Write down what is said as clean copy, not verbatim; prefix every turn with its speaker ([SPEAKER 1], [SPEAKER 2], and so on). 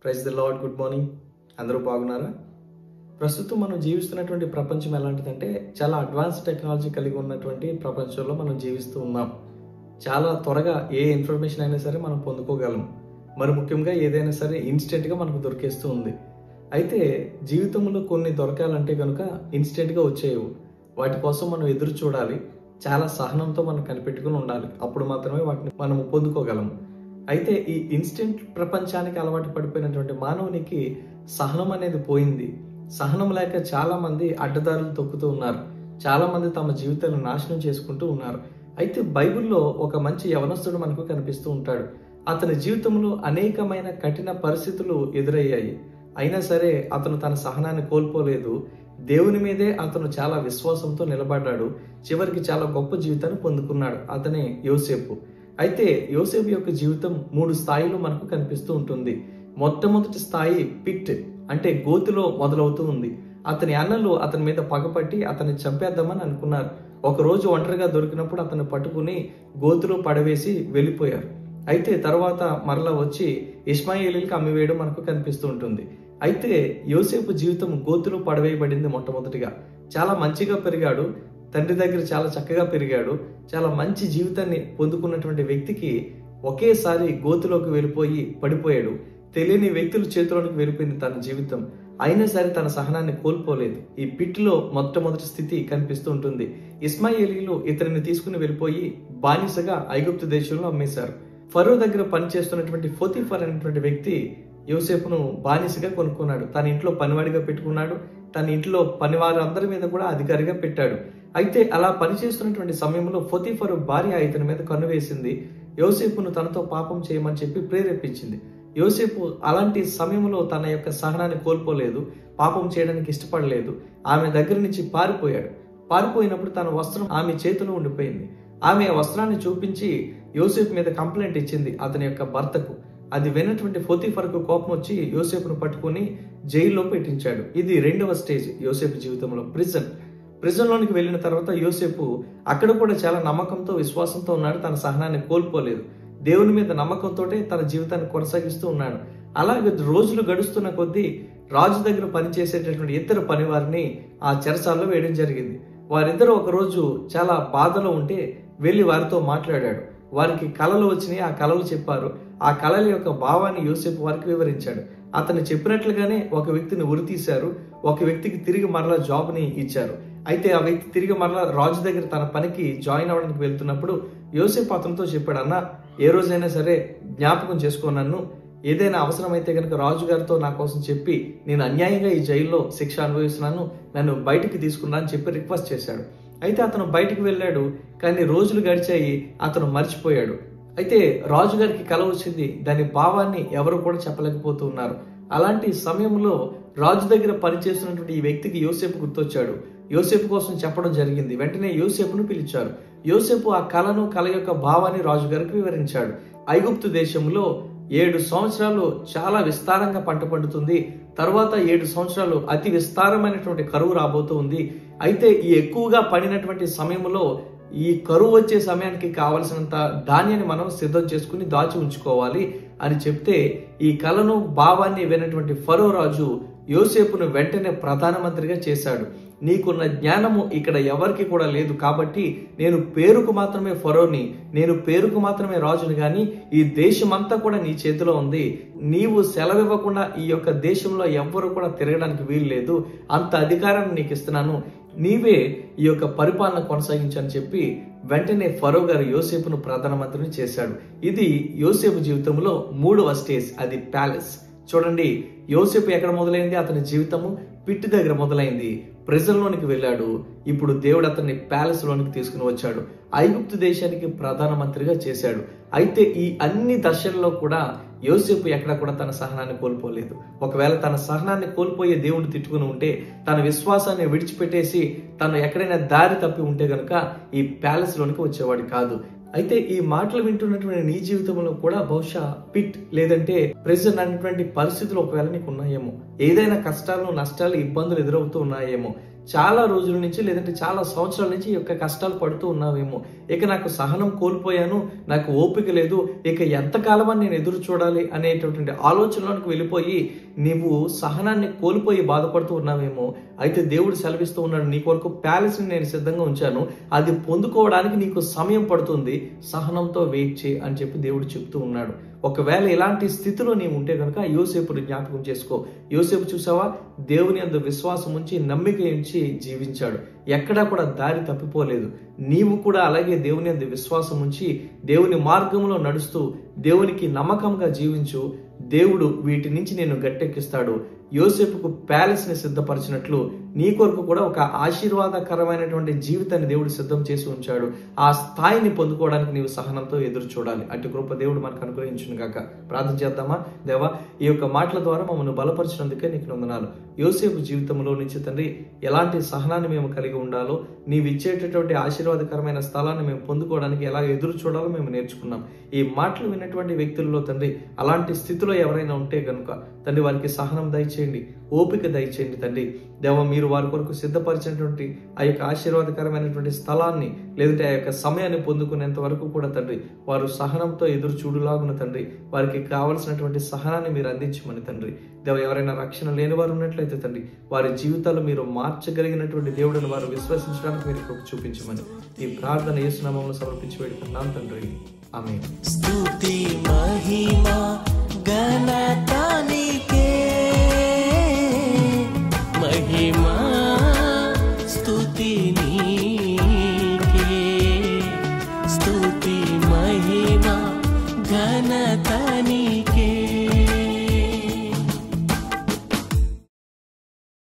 [SPEAKER 1] Praise the lord. Good morning. అందరూ బాగున్నారా? ప్రస్తుతం మనం జీవిస్తున్నటువంటి ప్రపంచం ఎలాంటిదంటే చాలా అడ్వాన్స్ టెక్నాలజీ కలిగి ఉన్నటువంటి ప్రపంచంలో మనం జీవిస్తూ ఉన్నాం. చాలా త్వరగా ఏ ఇన్ఫర్మేషన్ అయినా సరే మనం పొందుకోగలం. మరి ముఖ్యంగా ఏదైనా సరే ఇన్స్టెంట్గా మనకు దొరికేస్తూ ఉంది. అయితే జీవితంలో కొన్ని దొరకాలంటే కనుక ఇన్స్టెంట్గా వచ్చేవి. వాటి కోసం మనం ఎదురు చూడాలి. చాలా సహనంతో మనం కనిపెట్టుకుని ఉండాలి. అప్పుడు మాత్రమే వాటిని మనం పొందుకోగలము. అయితే ఈ ఇన్స్టెంట్ ప్రపంచానికి అలవాటు పడిపోయినటువంటి మానవునికి సహనం అనేది పోయింది. సహనం లేక చాలా మంది అడ్డదారులు తొక్కుతూ ఉన్నారు. చాలా మంది తమ జీవితాలను నాశనం చేసుకుంటూ ఉన్నారు. అయితే బైబిల్లో ఒక మంచి యవనస్తుడు మనకు కనిపిస్తూ ఉంటాడు. అతని జీవితంలో అనేకమైన కఠిన పరిస్థితులు ఎదురయ్యాయి. అయినా సరే అతను తన సహనాన్ని కోల్పోలేదు. దేవుని మీదే అతను చాలా విశ్వాసంతో నిలబడ్డాడు. చివరికి చాలా గొప్ప జీవితాన్ని పొందుకున్నాడు. అతనే యోసేపు. అయితే యోసేపు యొక్క జీవితం 3 స్థాయిలో మనకు కనిపిస్తూ ఉంటుంది. మొట్టమొదటి స్థాయి పిట్, అంటే గోతిలో మొదలవుతూ ఉంది. అతని అన్నలు అతని మీద పగపట్టి అతన్ని చంపేద్దామని అనుకున్నారు. ఒకరోజు ఒంటరిగా దొరికినప్పుడు అతన్ని పట్టుకుని గోతిలో పడవేసి వెళ్ళిపోయారు. అయితే తర్వాత మరలా వచ్చి ఇష్మాయేలీలకు అమ్మివేయడం మనకు కనిపిస్తూ ఉంటుంది. అయితే యోసేపు జీవితం గోతిలో పడవేయబడింది. మొట్టమొదటిగా చాలా మంచిగా పెరిగాడు. తండ్రి దగ్గర చాలా చక్కగా పెరిగాడు. చాలా మంచి జీవితాన్ని పొందుకున్నటువంటి వ్యక్తికి ఒకేసారి గోతిలోకి వెళ్ళిపోయి పడిపోయాడు. తెలియని వ్యక్తుల చేతిలోనికి వెళ్ళిపోయింది తన జీవితం. అయినా సరే తన సహనాన్ని కోల్పోలేదు. ఈ పిట్లో మొట్టమొదటి స్థితి కనిపిస్తూ ఉంటుంది. ఇష్మాయేలీలు ఇతనిని తీసుకుని వెళ్ళిపోయి బానిసగా ఐగుప్తు దేశంలో అమ్మేశారు. ఫరో దగ్గర పనిచేస్తున్నటువంటి పోతీఫర్ అనేటువంటి వ్యక్తి యోసేపును బానిసగా కొనుక్కున్నాడు. తన ఇంట్లో పనివాడిగా పెట్టుకున్నాడు. తన ఇంట్లో పనివారందరి మీద కూడా అధికారిగా పెట్టాడు. అయితే అలా పనిచేస్తున్నటువంటి సమయంలో పోతీఫరు భార్య ఇతని మీద కన్ను వేసింది. యోసేపును తనతో పాపం చేయమని చెప్పి ప్రేరేపించింది. యోసేపు అలాంటి సమయంలో తన యొక్క సహనాన్ని కోల్పోలేదు. పాపం చేయడానికి ఇష్టపడలేదు. ఆమె దగ్గర నుంచి పారిపోయాడు. పారిపోయినప్పుడు తన వస్త్రం ఆమె చేతిలో ఉండిపోయింది. ఆమె ఆ వస్త్రాన్ని చూపించి యోసేపు మీద కంప్లైంట్ ఇచ్చింది అతని యొక్క భర్తకు. అది విన్నటువంటి పోతీఫర్కు కోపం వచ్చి యోసేపును పట్టుకుని జైల్లో పెట్టించాడు. ఇది 2వ స్టేజ్ యోసేపు జీవితంలో, ప్రిజన్లోనికి వెళ్ళిన తర్వాత యోసేపు అక్కడ కూడా చాలా నమ్మకంతో విశ్వాసంతో ఉన్నాడు. తన సహనాన్ని కోల్పోలేదు. దేవుని మీద నమ్మకంతో తన జీవితాన్ని కొనసాగిస్తూ ఉన్నాడు. అలాగే రోజులు గడుస్తున్న కొద్దీ రాజు దగ్గర పనిచేసేటటువంటి ఇద్దరు పనివారిని ఆ చెరసాల్లో వేయడం జరిగింది. వారిద్దరూ ఒకరోజు చాలా బాధలో ఉంటే వెళ్ళి వారితో మాట్లాడాడు. వారికి కళలు వచ్చినాయి. ఆ కళలు చెప్పారు. ఆ కళల యొక్క భావాన్ని యోసేపు వారికి వివరించాడు. అతను చెప్పినట్లుగానే ఒక వ్యక్తిని ఉరి తీశారు. ఒక వ్యక్తికి తిరిగి మరలా జాబ్ని ఇచ్చారు. అయితే ఆ వ్యక్తి తిరిగి మరలా రాజు దగ్గర తన పనికి జాయిన్ అవ్వడానికి వెళ్తున్నప్పుడు యోసేపు అతనితో చెప్పాడు, అన్న ఏ రోజైనా సరే జ్ఞాపకం చేసుకో నన్ను. ఏదైనా అవసరమైతే కనుక రాజుగారితో నా కోసం చెప్పి, నేను అన్యాయంగా ఈ జైల్లో శిక్ష అనుభవిస్తున్నాను, నన్ను బయటికి తీసుకున్నా అని చెప్పి రిక్వెస్ట్ చేశాడు. అయితే అతను బయటికి వెళ్ళాడు. కానీ రోజులు గడిచాయి. అతను మర్చిపోయాడు. అయితే రాజుగారికి కల వచ్చింది. దాని భావాన్ని ఎవరు కూడా చెప్పలేకపోతూ ఉన్నారు. అలాంటి సమయంలో రాజు దగ్గర పనిచేస్తున్నటువంటి ఈ వ్యక్తికి యోసేపు గుర్తొచ్చాడు. యోసేపు కోసం చెప్పడం జరిగింది. వెంటనే యోసేపును పిలిచారు. యోసేపు ఆ కళ యొక్క భావాన్ని రాజుగారికి వివరించాడు. ఐగుప్తు దేశంలో 7 సంవత్సరాలు చాలా విస్తారంగా పంట పండుతుంది. తర్వాత 7 సంవత్సరాలు అతి విస్తారమైనటువంటి కరువు రాబోతూ ఉంది. అయితే ఈ ఎక్కువగా పడినటువంటి సమయంలో ఈ కరువు వచ్చే సమయానికి కావలసినంత ధాన్యాన్ని మనం సిద్ధం చేసుకుని దాచి ఉంచుకోవాలి అని చెప్తే, ఈ కళను భావాన్ని విన్నటువంటి ఫరో రాజు యోసేపును వెంటనే ప్రధానమంత్రిగా చేశాడు. నీకున్న జ్ఞానము ఇక్కడ ఎవరికి కూడా లేదు. కాబట్టి నేను పేరుకు మాత్రమే ఫరోని, నేను పేరుకు మాత్రమే రాజుని, కానీ ఈ దేశమంతా కూడా నీ చేతిలో ఉంది. నీవు సెలవివ్వకుండా ఈ యొక్క దేశంలో ఎవ్వరు కూడా తిరగడానికి వీలు లేదు. అంత అధికారాన్ని నీకు ఇస్తున్నాను. నీవే ఈ యొక్క పరిపాలన కొనసాగించని చెప్పి వెంటనే ఫరో గారు యోసేపును ప్రధానమంత్రిని చేశాడు. ఇది యోసేపు జీవితంలో 3వ స్టేజ్, అది ప్యాలెస్. చూడండి, యోసేపు ఎక్కడ మొదలైంది? అతని జీవితము పిట్టి దగ్గర మొదలైంది. ప్రిజన్లోనికి వెళ్ళాడు. ఇప్పుడు దేవుడు అతన్ని ప్యాలెస్ లోనికి తీసుకుని వచ్చాడు. ఐగుప్తు దేశానికి ప్రధానమంత్రిగా చేశాడు. అయితే ఈ అన్ని దశల్లో కూడా యోసేపు ఎక్కడ కూడా తన సహనాన్ని కోల్పోలేదు. ఒకవేళ తన సహనాన్ని కోల్పోయే దేవుడు తిట్టుకుని ఉంటే, తన విశ్వాసాన్ని విడిచిపెట్టేసి తను ఎక్కడైనా దారి తప్పి ఉంటే గనుక ఈ ప్యాలెస్ లోనికి వచ్చేవాడు కాదు. అయితే ఈ మాటలు వింటున్నటువంటి నీ జీవితంలో కూడా బహుశా పిట్ లేదంటే ప్రెజెంట్ అనేటువంటి పరిస్థితులు ఒకవేళ నీకు ఉన్నాయేమో. ఏదైనా కష్టాలు, నష్టాలు, ఇబ్బందులు ఎదురవుతూ ఉన్నాయేమో. చాలా రోజుల నుంచి లేదంటే చాలా సంవత్సరాల నుంచి ఈ యొక్క కష్టాలు పడుతూ ఉన్నావేమో. ఇక నాకు సహనం కోల్పోయాను, నాకు ఓపిక లేదు, ఇక ఎంతకాలమని నేను ఎదురు చూడాలి అనేటటువంటి ఆలోచనలోకి వెళ్ళిపోయి నీవు సహనాన్ని కోల్పోయి బాధపడుతూ ఉన్నావేమో. అయితే దేవుడు సెలవిస్తూ ఉన్నాడు, నీ కొరకు ప్యాలెస్ని నేను సిద్ధంగా ఉంచాను, అది పొందుకోవడానికి నీకు సమయం పడుతుంది, సహనంతో వెయిట్ చేయి అని చెప్పి దేవుడు చెప్తూ ఉన్నాడు. ఒకవేళ ఇలాంటి స్థితిలో నీవు ఉంటే కనుక యోసేపుని జ్ఞాపకం చేసుకో. యోసేపు చూసావా, దేవుని యందు విశ్వాసం ఉంచి నమ్మిక ఉంచి జీవించాడు, ఎక్కడా కూడా దారి తప్పిపోలేదు. నీవు కూడా అలాగే దేవుని యందు విశ్వాసం ఉంచి దేవుని మార్గంలో నడుస్తూ దేవునికి నమ్మకంగా జీవించు. దేవుడు వీటి నుంచి నేను గట్టెక్కిస్తాడు. యోసేపుకు ప్యాలెస్ ని సిద్ధపరిచినట్లు నీ కొరకు కూడా ఒక ఆశీర్వాదకరమైనటువంటి జీవితాన్ని దేవుడు సిద్ధం చేసి ఉంచాడు. ఆ స్థాయిని పొందుకోవడానికి నీవు సహనంతో ఎదురు చూడాలి. అటు కృప దేవుడు మనకు అనుగ్రహించును గాక. ప్రార్థన చేద్దామా? దేవా, ఈ యొక్క మాటల ద్వారా మమ్మల్ని బలపరిచినందుకే నీకు వందనాలు. యోసేపు జీవితంలో నుంచి తండ్రి ఎలాంటి సహనాన్ని మేము కలిగి ఉండాలో, నీవు ఇచ్చేటటువంటి ఆశీర్వాదకరమైన స్థలాన్ని మేము పొందుకోవడానికి ఎలా ఎదురు చూడాలో మేము నేర్చుకున్నాం. ఈ మాటలు విన్నటువంటి వ్యక్తుల్లో తండ్రి అలాంటి స్థితిలో ఎవరైనా ఉంటే గనుక తండ్రి వారికి సహనం దయచేయండి, ఓపిక దయచేయండి తండ్రి. దేవ, మీరు వారి కొరకు సిద్ధపరిచినటువంటి ఆ యొక్క ఆశీర్వాదకరమైనటువంటి స్థలాన్ని లేదంటే ఆ యొక్క సమయాన్ని పొందుకునేంత వరకు కూడా తండ్రి వారు సహనంతో ఎదురు చూడులాగున తండ్రి వారికి కావలసినటువంటి సహనాన్ని మీరు అందించమని తండ్రి. దేవ, ఎవరైనా రక్షణ లేని వారు ఉన్నట్లయితే తండ్రి వారి జీవితాలు మీరు మార్చగలిగినటువంటి దేవుడిని వారు విశ్వసించడానికి మీరు కృప చూపించమని ఈ ప్రార్థన యేసు నామములో సమర్పించి వేడుకున్నాం తండ్రి. ఆమేన్.
[SPEAKER 2] స్తుతి మహిమ ఘనత నీకే, మహిమ స్తుతి